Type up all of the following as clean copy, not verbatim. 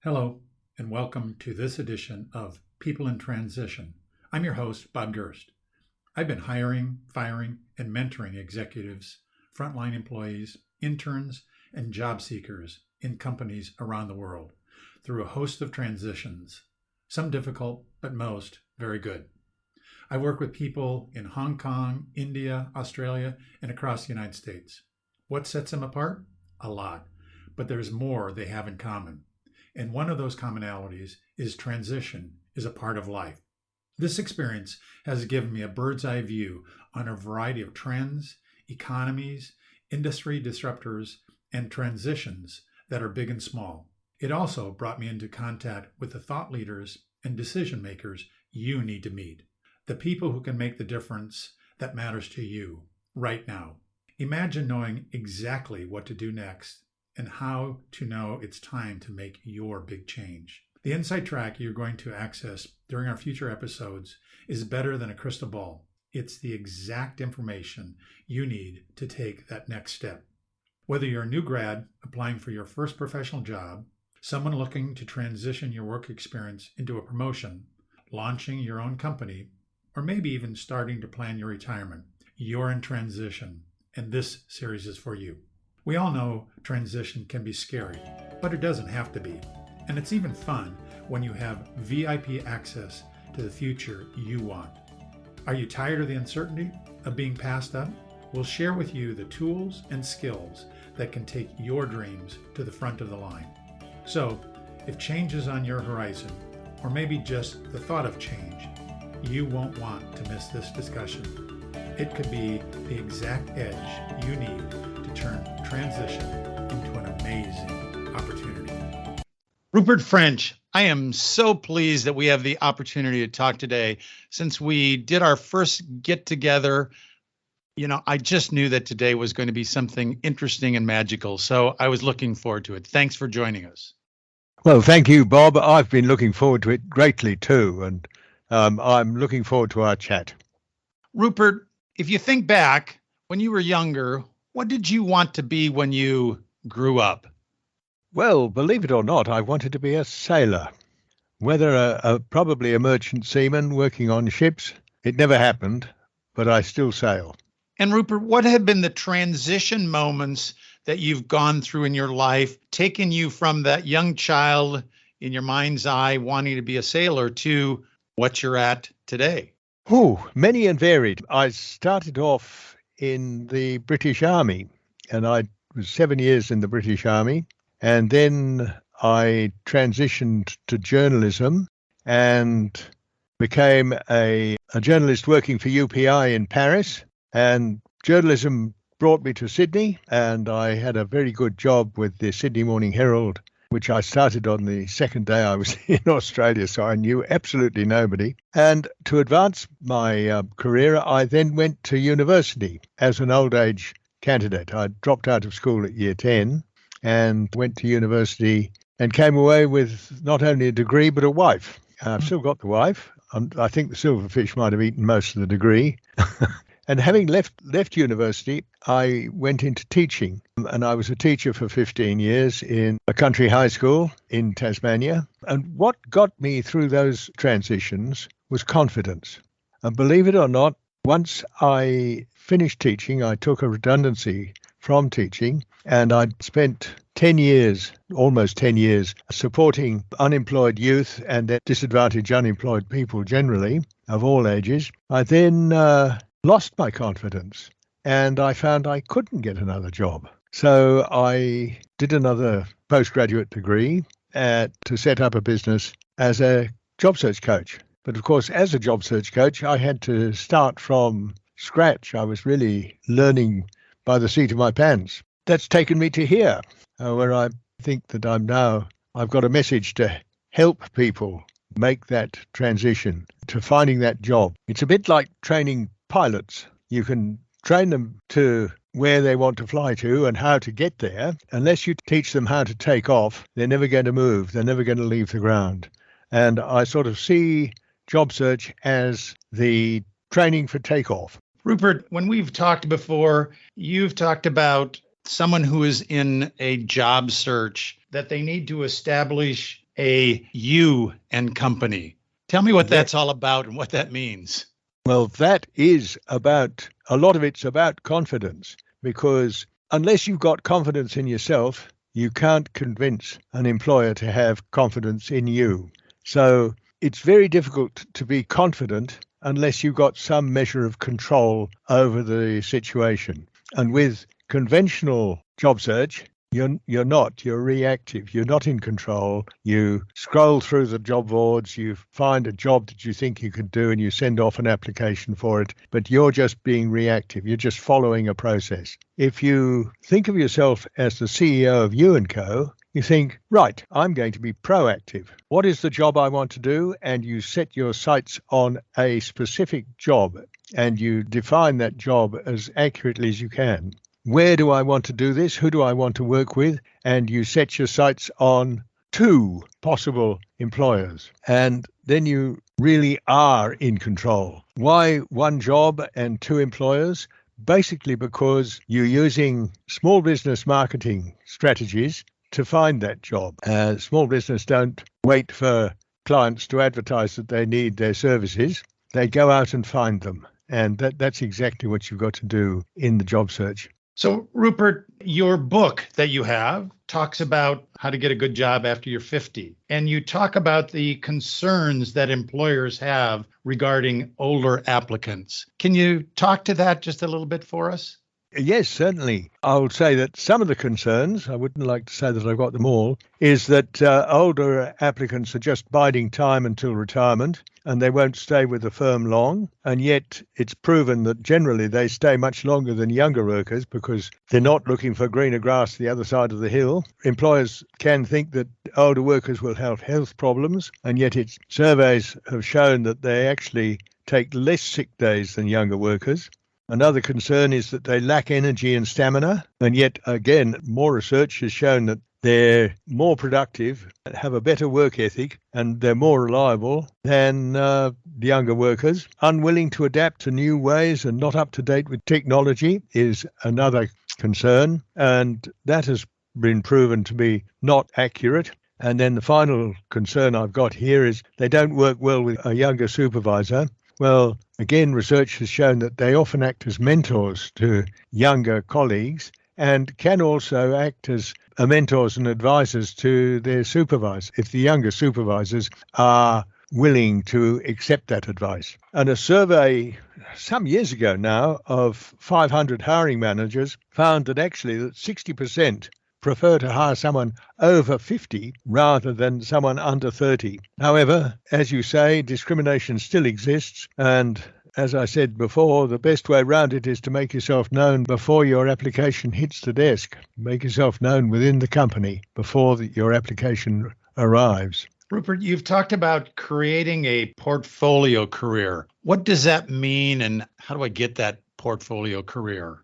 Hello, and welcome to this edition of People in Transition. I'm your host, Bob Gerst. I've been hiring, firing, and mentoring executives, frontline employees, interns, and job seekers in companies around the world through a host of transitions, some difficult, but most very good. I work with people in Hong Kong, India, Australia, and across the United States. What sets them apart? A lot, but there's more they have in common. And one of those commonalities is transition is a part of life. This experience has given me a bird's eye view on a variety of trends, economies, industry disruptors, and transitions that are big and small. It also brought me into contact with the thought leaders and decision makers you need to meet, the people who can make the difference that matters to you right now. Imagine knowing exactly what to do next and how to know it's time to make your big change. The insight track you're going to access during our future episodes is better than a crystal ball. It's the exact information you need to take that next step. Whether you're a new grad applying for your first professional job, someone looking to transition your work experience into a promotion, launching your own company, or maybe even starting to plan your retirement, you're in transition, and this series is for you. We all know transition can be scary, but it doesn't have to be. And it's even fun when you have VIP access to the future you want. Are you tired of the uncertainty of being passed up? We'll share with you the tools and skills that can take your dreams to the front of the line. So, if change is on your horizon, or maybe just the thought of change, you won't want to miss this discussion. It could be the exact edge you need to turn transition into an amazing opportunity. Rupert French, I am so pleased that we have the opportunity to talk today. Since we did our first get together, I just knew that today was going to be something interesting and magical. So I was looking forward to it. Thanks for joining us. Well, thank you, Bob. I've been looking forward to it greatly too. And I'm looking forward to our chat. Rupert, if you think back, when you were younger, what did you want to be when you grew up? Well, believe it or not, I wanted to be a sailor. Whether probably a merchant seaman working on ships, it never happened, but I still sail. And Rupert, what have been the transition moments that you've gone through in your life, taking you from that young child in your mind's eye wanting to be a sailor to what you're at today? Oh, many and varied. I started off in the British Army, and I was 7 years in the British Army. And then I transitioned to journalism and became a journalist working for UPI in Paris. And journalism brought me to Sydney, and I had a very good job with the Sydney Morning Herald, which I started on the second day I was in Australia, so I knew absolutely nobody. And to advance my career, I then went to university as an old age candidate. I dropped out of school at year 10 and went to university and came away with not only a degree, but a wife. I've still got the wife. I think the silverfish might have eaten most of the degree. And having left university, I went into teaching. And I was a teacher for 15 years in a country high school in Tasmania. And what got me through those transitions was confidence. And believe it or not, once I finished teaching, I took a redundancy from teaching, and I'd spent 10 years, almost 10 years, supporting unemployed youth and disadvantaged unemployed people generally, of all ages. I then lost my confidence, and I found I couldn't get another job. So I did another postgraduate degree to set up a business as a job search coach. But of course, as a job search coach, I had to start from scratch. I was really learning by the seat of my pants. That's taken me to here, where I think that I've got a message to help people make that transition to finding that job. It's a bit like training pilots. You can train them to where they want to fly to and how to get there. Unless you teach them how to take off, they're never going to move. They're never going to leave the ground. And I sort of see job search as the training for takeoff. Rupert, when we've talked before, you've talked about someone who is in a job search, that they need to establish a you and company. Tell me what Yeah. that's all about and what that means. Well, that is about, a lot of it's about confidence, because unless you've got confidence in yourself, you can't convince an employer to have confidence in you. So it's very difficult to be confident unless you've got some measure of control over the situation. And with conventional job search, you're reactive, you're not in control. You scroll through the job boards, you find a job that you think you could do and you send off an application for it, but you're just being reactive, you're just following a process. If you think of yourself as the CEO of You & Co., you think, right, I'm going to be proactive. What is the job I want to do? And you set your sights on a specific job and you define that job as accurately as you can. Where do I want to do this? Who do I want to work with? And you set your sights on 2 possible employers. And then you really are in control. Why 1 job and 2 employers? Basically because you're using small business marketing strategies to find that job. Small business don't wait for clients to advertise that they need their services. They go out and find them. And that's exactly what you've got to do in the job search. So, Rupert, your book that you have talks about how to get a good job after you're 50. And you talk about the concerns that employers have regarding older applicants. Can you talk to that just a little bit for us? Yes, certainly. I would say that some of the concerns, I wouldn't like to say that I've got them all, is that older applicants are just biding time until retirement and they won't stay with the firm long. And yet it's proven that generally they stay much longer than younger workers because they're not looking for greener grass the other side of the hill. Employers can think that older workers will have health problems, and yet surveys have shown that they actually take less sick days than younger workers. Another concern is that they lack energy and stamina, and yet again, more research has shown that they're more productive, have a better work ethic, and they're more reliable than the younger workers. Unwilling to adapt to new ways and not up to date with technology is another concern, and that has been proven to be not accurate. And then the final concern I've got here is they don't work well with a younger supervisor. Well, again, research has shown that they often act as mentors to younger colleagues and can also act as mentors and advisors to their supervisors if the younger supervisors are willing to accept that advice. And a survey some years ago now of 500 hiring managers found that actually that 60% prefer to hire someone over 50 rather than someone under 30. However, as you say, discrimination still exists, and as I said before, the best way around it is to make yourself known before your application hits the desk. Make yourself known within the company before your application arrives. Rupert, you've talked about creating a portfolio career. What does that mean, and how do I get that portfolio career?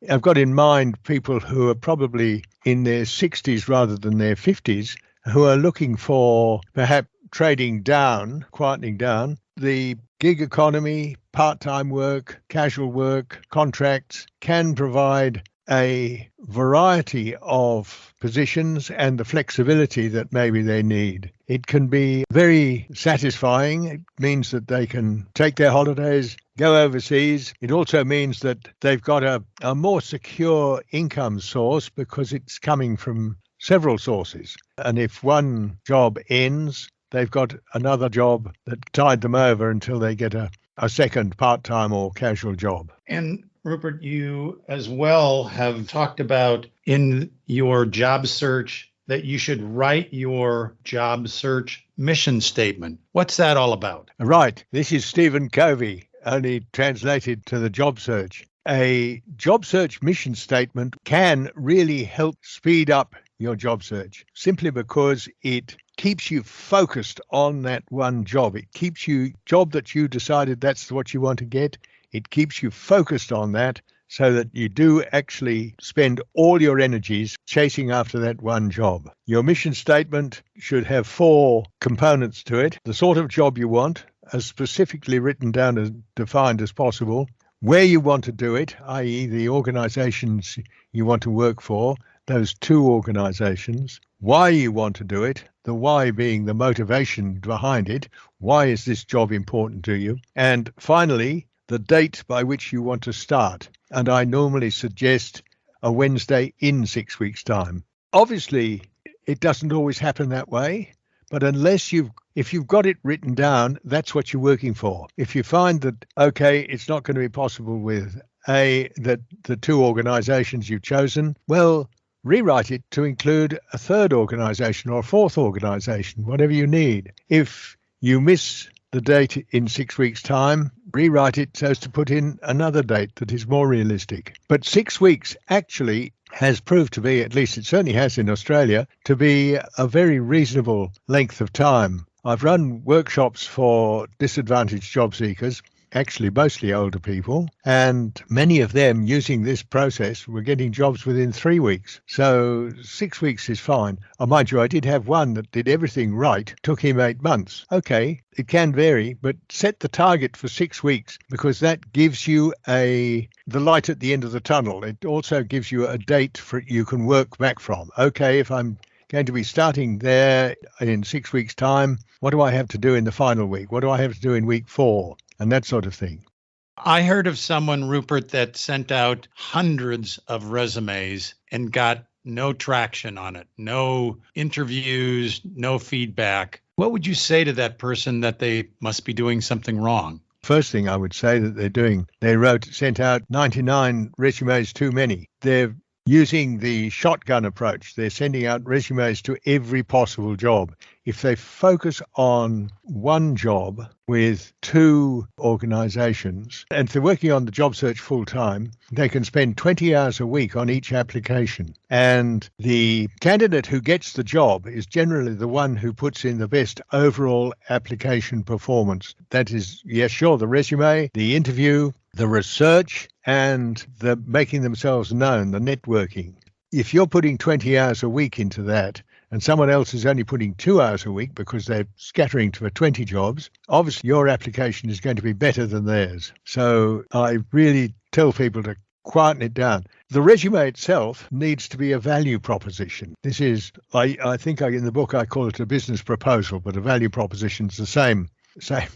I've got in mind people who are probably in their 60s rather than their 50s, who are looking for perhaps trading down, quietening down. The gig economy, part-time work, casual work, contracts can provide a variety of positions and the flexibility that maybe they need. It can be very satisfying. It means that they can take their holidays, go overseas. It also means that they've got a more secure income source because it's coming from several sources. And if one job ends, they've got another job that tied them over until they get a second part-time or casual job. And Rupert, you as well have talked about in your job search that you should write your job search mission statement. What's that all about? Right. This is Stephen Covey, only translated to the job search. A job search mission statement can really help speed up your job search simply because it keeps you focused on that one job. It keeps you job that you decided that's what you want to get. It keeps you focused on that so that you do actually spend all your energies chasing after that one job. Your mission statement should have 4 components to it. The sort of job you want, as specifically written down as defined as possible, where you want to do it, i.e. the organizations you want to work for, those two organizations, why you want to do it, the why being the motivation behind it. Why is this job important to you? And finally, the date by which you want to start. And I normally suggest a Wednesday in 6 weeks' time. Obviously, it doesn't always happen that way, but if you've got it written down, that's what you're working for. If you find that, okay, it's not going to be possible with the two organizations you've chosen, well, rewrite it to include a third organization or a fourth organization, whatever you need. If you miss the date in 6 weeks' time, rewrite it so as to put in another date that is more realistic. But 6 weeks actually has proved to be, at least it certainly has in Australia, to be a very reasonable length of time. I've run workshops for disadvantaged job seekers, actually mostly older people, and many of them using this process were getting jobs within 3 weeks. So 6 weeks is fine. Oh, mind you, I did have one that did everything right, took him 8 months. Okay, it can vary, but set the target for 6 weeks because that gives you the light at the end of the tunnel. It also gives you a date you can work back from. Okay, if I'm going to be starting there in 6 weeks' time, what do I have to do in the final week? What do I have to do in week 4? And that sort of thing. I heard of someone, Rupert, that sent out hundreds of resumes and got no traction on it, no interviews, no feedback. What would you say to that person that they must be doing something wrong? First thing I would say that they're doing, sent out 99 resumes too many. They're using the shotgun approach. They're sending out resumes to every possible job. If they focus on one job with two organizations, and if they're working on the job search full time, they can spend 20 hours a week on each application. And the candidate who gets the job is generally the one who puts in the best overall application performance. That is, yes, sure, the resume, the interview, the research, and the making themselves known, the networking. If you're putting 20 hours a week into that, and someone else is only putting 2 hours a week because they're scattering for 20 jobs, obviously your application is going to be better than theirs. So I really tell people to quieten it down. The resume itself needs to be a value proposition. This is, I think in the book I call it a business proposal, but a value proposition is the same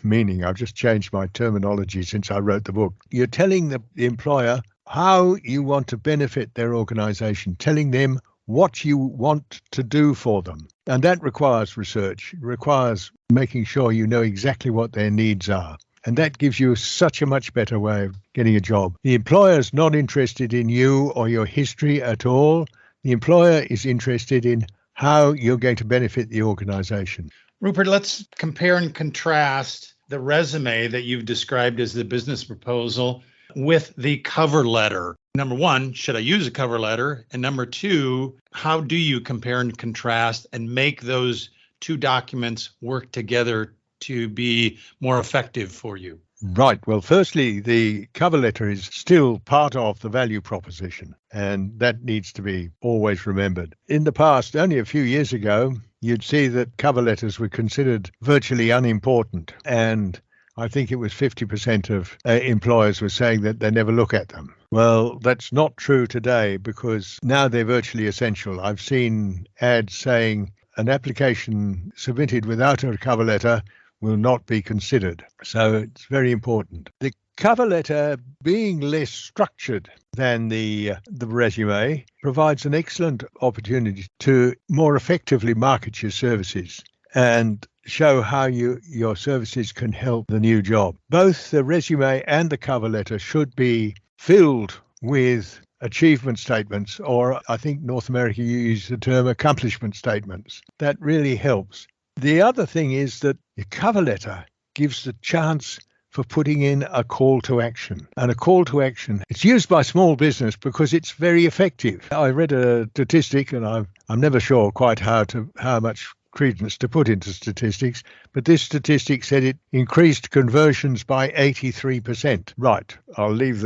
meaning. I've just changed my terminology since I wrote the book. You're telling the employer how you want to benefit their organization, telling them what you want to do for them. And that requires research, requires making sure you know exactly what their needs are. And that gives you such a much better way of getting a job. The employer is not interested in you or your history at all. The employer is interested in how you're going to benefit the organization. Rupert, let's compare and contrast the resume that you've described as the business proposal with the cover letter. Number one, should I use a cover letter? And number two, how do you compare and contrast and make those two documents work together to be more effective for you? Right. Well, firstly, the cover letter is still part of the value proposition, and that needs to be always remembered. In the past, only a few years ago, you'd see that cover letters were considered virtually unimportant, and I think it was 50% of employers were saying that they never look at them. Well, that's not true today because now they're virtually essential. I've seen ads saying an application submitted without a cover letter will not be considered. So it's very important. The cover letter, being less structured than the resume, provides an excellent opportunity to more effectively market your services and show how your services can help the new job. Both the resume and the cover letter should be filled with achievement statements, or I think North America use the term accomplishment statements. That really helps. The other thing is that your cover letter gives the chance for putting in a call to action. And a call to action, it's used by small business because it's very effective. I read a statistic, and I'm never sure quite how much credence to put into statistics, but this statistic said it increased conversions by 83%. Right, I'll leave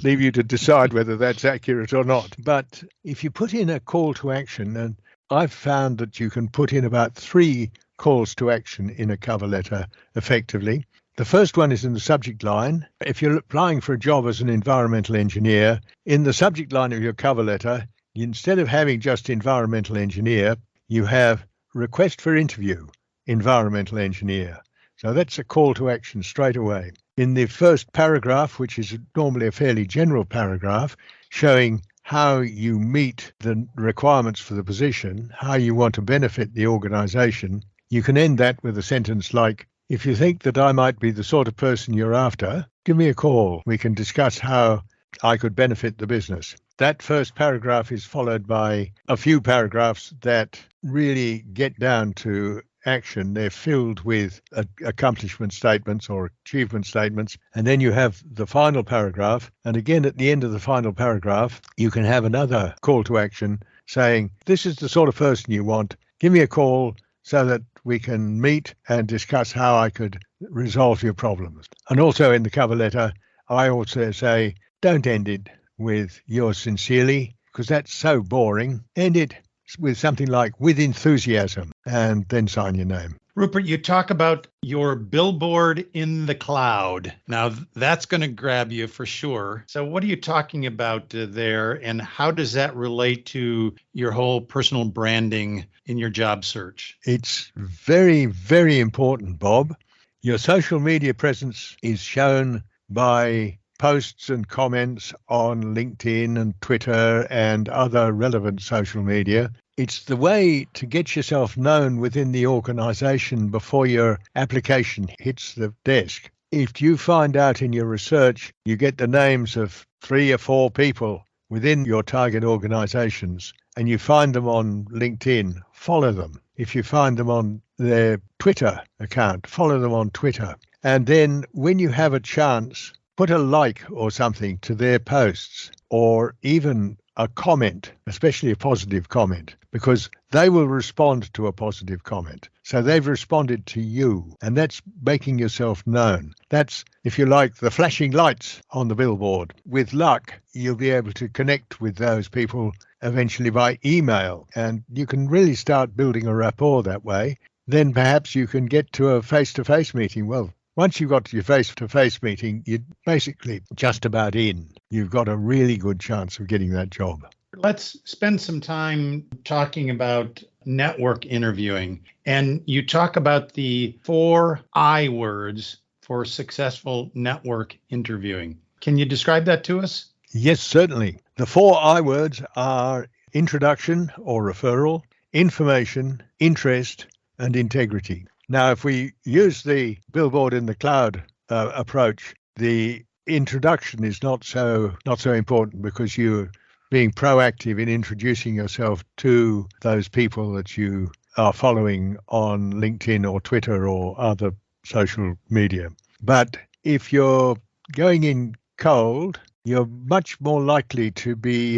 you to decide whether that's accurate or not. But if you put in a call to action, and I've found that you can put in about 3 calls to action in a cover letter effectively. The first one is in the subject line. If you're applying for a job as an environmental engineer, in the subject line of your cover letter, instead of having just environmental engineer, you have request for interview, environmental engineer. So that's a call to action straight away. In the first paragraph, which is normally a fairly general paragraph, showing how you meet the requirements for the position, how you want to benefit the organisation, you can end that with a sentence like, if you think that I might be the sort of person you're after, give me a call. We can discuss how I could benefit the business. That first paragraph is followed by a few paragraphs that really get down to action. They're filled with accomplishment statements or achievement statements. And then you have the final paragraph. And again, at the end of the final paragraph, you can have another call to action saying, this is the sort of person you want. Give me a call so that we can meet and discuss how I could resolve your problems. And also in the cover letter, I also say, don't end it with yours sincerely, because that's so boring. End it with something like with enthusiasm, and then sign your name. Rupert, you talk about your billboard in the cloud. Now, that's going to grab you for sure. So what are you talking about there, and how does that relate to your whole personal branding in your job search? It's very, very important, Bob. Your social media presence is shown by posts and comments on LinkedIn and Twitter and other relevant social media. It's the way to get yourself known within the organisation before your application hits the desk. If you find out in your research, you get the names of 3 or 4 people within your target organisations, and you find them on LinkedIn, follow them. If you find them on their Twitter account, follow them on Twitter. And then when you have a chance, put a like or something to their posts, or even a comment, especially a positive comment, because they will respond to a positive comment. So they've responded to you, and that's making yourself known. That's, if you like, the flashing lights on the billboard. With luck, you'll be able to connect with those people eventually by email, and you can really start building a rapport that way. Then perhaps you can get to a face-to-face meeting. Well, once you've got to your face-to-face meeting, you're basically just about in. You've got a really good chance of getting that job. Let's spend some time talking about network interviewing. And you talk about the 4 I words for successful network interviewing. Can you describe that to us? Yes, certainly. The 4 I words are introduction or referral, information, interest, and integrity. Now, if we use the billboard in the cloud approach, the introduction is not so important, because you're being proactive in introducing yourself to those people that you are following on LinkedIn or Twitter or other social media. But if you're going in cold, you're much more likely to be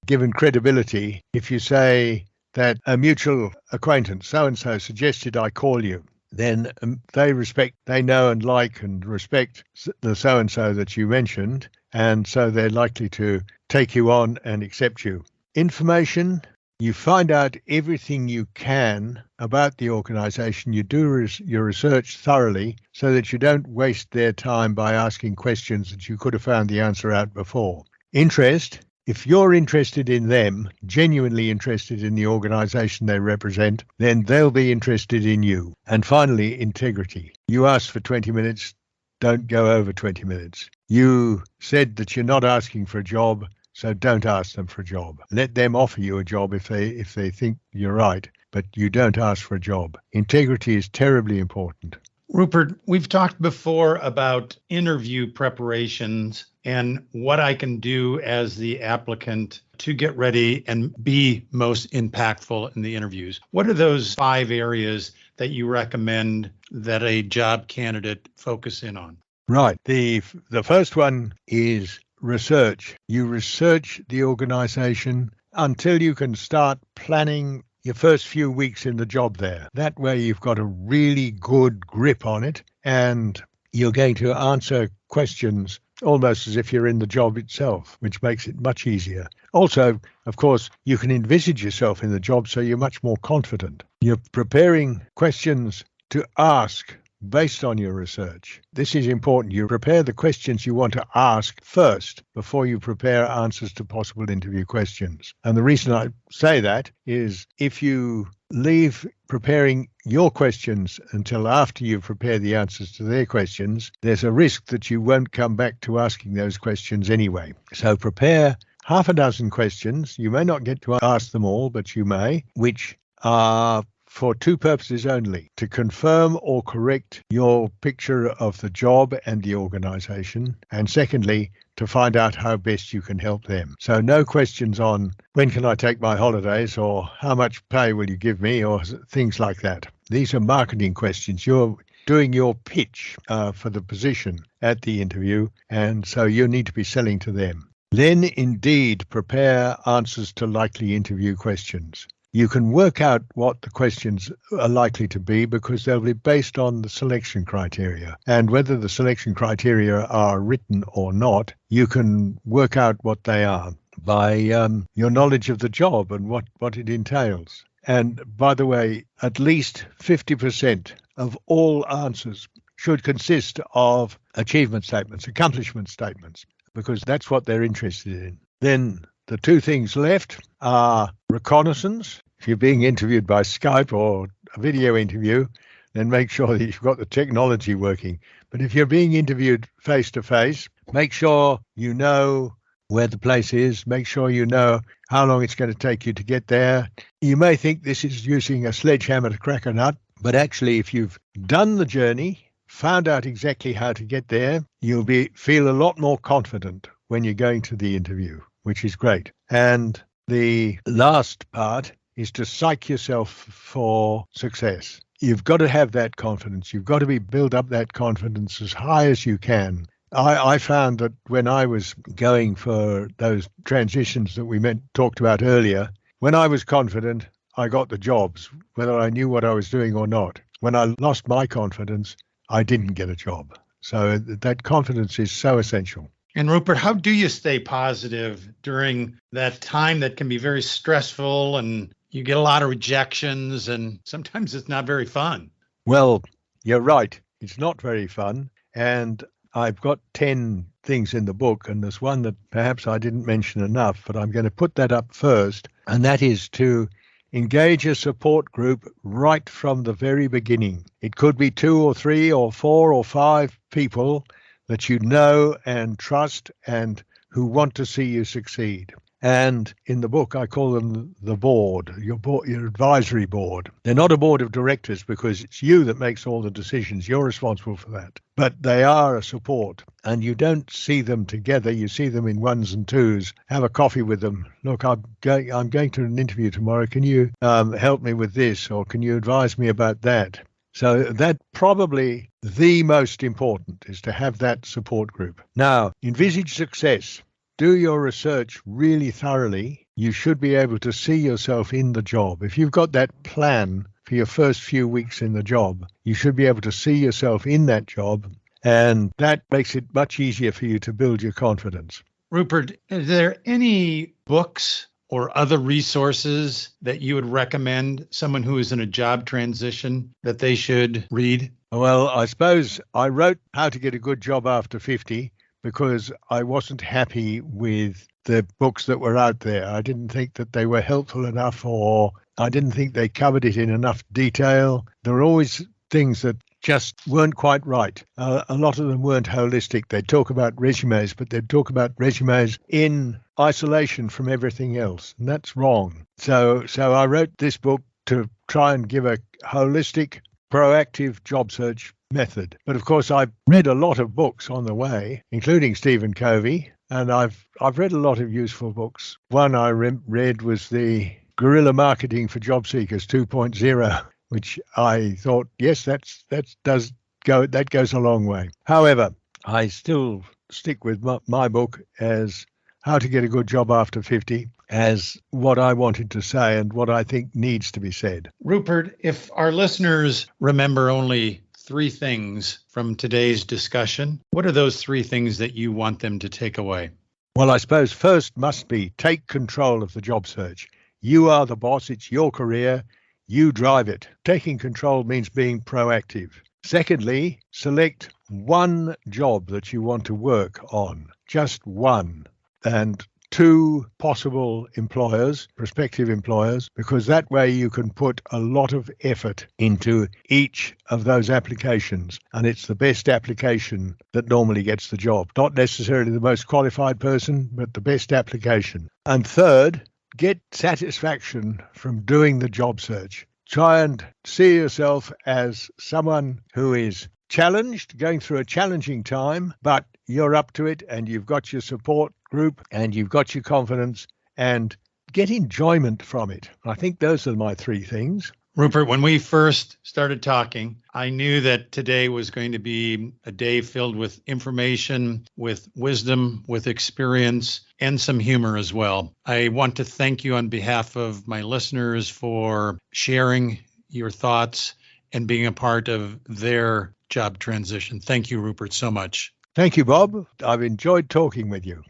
given credibility if you say that a mutual acquaintance, so-and-so, suggested I call you. Then they know and like and respect the so-and-so that you mentioned, and so they're likely to take you on and accept you. Information, you find out everything you can about the organisation. You do your research thoroughly so that you don't waste their time by asking questions that you could have found the answer out before. Interest, if you're interested in them, genuinely interested in the organisation they represent, then they'll be interested in you. And finally, integrity. You asked for 20 minutes, don't go over 20 minutes. You said that you're not asking for a job, so don't ask them for a job. Let them offer you a job if they think you're right, but you don't ask for a job. Integrity is terribly important. Rupert, we've talked before about interview preparations and what I can do as the applicant to get ready and be most impactful in the interviews. What are those 5 areas that you recommend that a job candidate focus in on? Right. The first one is research. You research the organization until you can start planning your first few weeks in the job there. That way you've got a really good grip on it, and you're going to answer questions almost as if you're in the job itself, which makes it much easier. Also, of course, you can envisage yourself in the job, so you're much more confident. You're preparing questions to ask based on your research. This is important. You prepare the questions you want to ask first before you prepare answers to possible interview questions. And the reason I say that is if you leave preparing your questions until after you've prepared the answers to their questions, there's a risk that you won't come back to asking those questions anyway. So prepare half a dozen questions. You may not get to ask them all, but you may, which are for two purposes only: to confirm or correct your picture of the job and the organization, and secondly, to find out how best you can help them. So no questions on when can I take my holidays, or how much pay will you give me, or things like that. These are marketing questions. You're doing your pitch for the position at the interview, and so you need to be selling to them. Then indeed prepare answers to likely interview questions. You can work out what the questions are likely to be because they'll be based on the selection criteria. And whether the selection criteria are written or not, you can work out what they are by your knowledge of the job and what it entails. And by the way, at least 50% of all answers should consist of achievement statements, accomplishment statements, because that's what they're interested in. Then the two things left are reconnaissance. If you're being interviewed by Skype or a video interview, then make sure that you've got the technology working. But if you're being interviewed face to face, make sure you know where the place is, make sure you know how long it's going to take you to get there. You may think this is using a sledgehammer to crack a nut, but actually if you've done the journey, found out exactly how to get there, you'll feel a lot more confident when you're going to the interview, which is great. And the last part is to psych yourself for success. You've got to have that confidence. You've got to build up that confidence as high as you can. I found that when I was going for those transitions that we talked about earlier, when I was confident, I got the jobs, whether I knew what I was doing or not. When I lost my confidence, I didn't get a job. So that confidence is so essential. And Rupert, how do you stay positive during that time that can be very stressful and you get a lot of rejections and sometimes it's not very fun? Well, you're right. It's not very fun. And I've got 10 things in the book, and there's one that perhaps I didn't mention enough, but I'm going to put that up first, and that is to engage a support group right from the very beginning. It could be 2 or 3 or 4 or 5 people that you know and trust and who want to see you succeed. And in the book, I call them the board, your advisory board. They're not a board of directors because it's you that makes all the decisions. You're responsible for that. But they are a support. And you don't see them together. You see them in ones and twos. Have a coffee with them. Look, I'm going to an interview tomorrow. Can you help me with this? Or can you advise me about that? So that probably the most important is to have that support group. Now, envisage success. Do your research really thoroughly. You should be able to see yourself in the job. If you've got that plan for your first few weeks in the job, you should be able to see yourself in that job, and that makes it much easier for you to build your confidence. Rupert, is there any books or other resources that you would recommend someone who is in a job transition that they should read? Well, I suppose I wrote How to Get a Good Job After 50 because I wasn't happy with the books that were out there. I didn't think that they were helpful enough, or I didn't think they covered it in enough detail. There were always things that just weren't quite right. A lot of them weren't holistic. They'd talk about resumes, but they'd talk about resumes in isolation from everything else, and that's wrong. So I wrote this book to try and give a holistic, proactive job search method. But of course, I read a lot of books on the way, including Stephen Covey, and I've read a lot of useful books. One I read was the Guerrilla Marketing for Job Seekers 2.0, which I thought, yes, that goes a long way. However, I still stick with my book as How to Get a Good Job After 50 as what I wanted to say and what I think needs to be said. Rupert, if our listeners remember only 3 things from today's discussion, what are those 3 things that you want them to take away? Well, I suppose first must be take control of the job search. You are the boss. It's your career. You drive it. Taking control means being proactive. Secondly, select one job that you want to work on, just one, and two possible employers, prospective employers, because that way you can put a lot of effort into each of those applications. And it's the best application that normally gets the job. Not necessarily the most qualified person, but the best application. And third, get satisfaction from doing the job search. Try and see yourself as someone who is challenged, going through a challenging time, but you're up to it and you've got your support group and you've got your confidence, and get enjoyment from it. I think those are my three things. Rupert, when we first started talking, I knew that today was going to be a day filled with information, with wisdom, with experience, and some humor as well. I want to thank you on behalf of my listeners for sharing your thoughts and being a part of their job transition. Thank you, Rupert, so much. Thank you, Bob. I've enjoyed talking with you.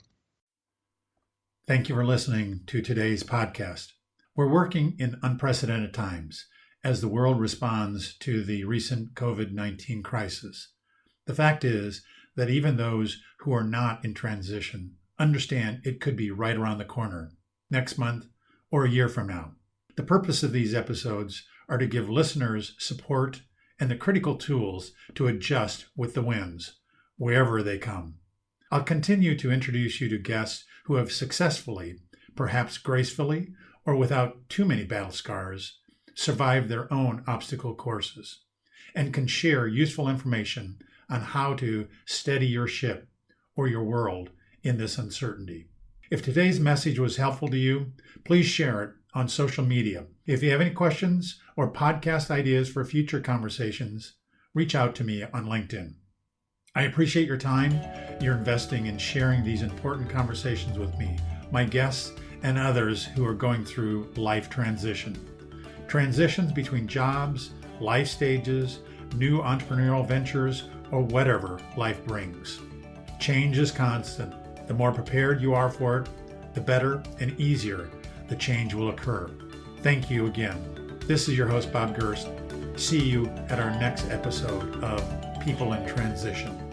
Thank you for listening to today's podcast. We're working in unprecedented times as the world responds to the recent COVID-19 crisis. The fact is that even those who are not in transition understand it could be right around the corner, next month or a year from now. The purpose of these episodes are to give listeners support and the critical tools to adjust with the winds, wherever they come. I'll continue to introduce you to guests who have successfully, perhaps gracefully or without too many battle scars, survived their own obstacle courses, and can share useful information on how to steady your ship or your world in this uncertainty. If today's message was helpful to you, please share it on social media. If you have any questions or podcast ideas for future conversations, reach out to me on LinkedIn. I appreciate your time you're investing in sharing these important conversations with me, my guests, and others who are going through life transition. Transitions between jobs, life stages, new entrepreneurial ventures, or whatever life brings. Change is constant. The more prepared you are for it, the better and easier the change will occur. Thank you again. This is your host, Bob Gerst. See you at our next episode of People in Transition.